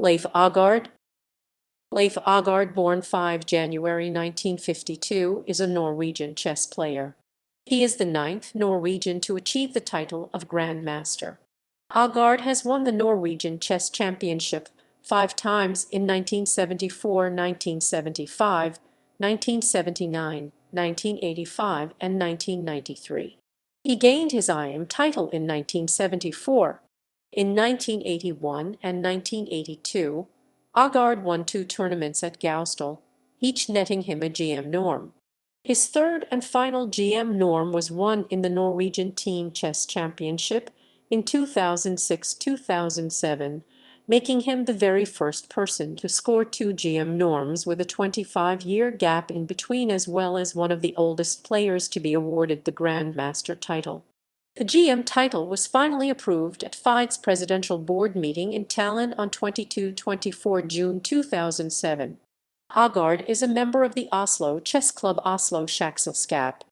Leif Øgaard. Leif Øgaard, born 5 January 1952, is a Norwegian chess player. He is the 9th Norwegian to achieve the title of Grandmaster. Øgaard has won the Norwegian Chess Championship 5 times in 1974, 1975, 1979, 1985, and 1993. He gained his IM title in 1974. In 1981 and 1982, Øgaard won 2 tournaments at Gausdal, each netting him a GM norm. His third and final GM norm was won in the Norwegian Team Chess Championship in 2006-2007, making him the very first person to score 2 GM norms with a 25-year gap in between, as well as one of the oldest players to be awarded the Grandmaster title. The GM title was finally approved at FIDE's presidential board meeting in Tallinn on 22-24 June 2007. Øgaard is a member of the Oslo Chess Club Oslo Schackselskap.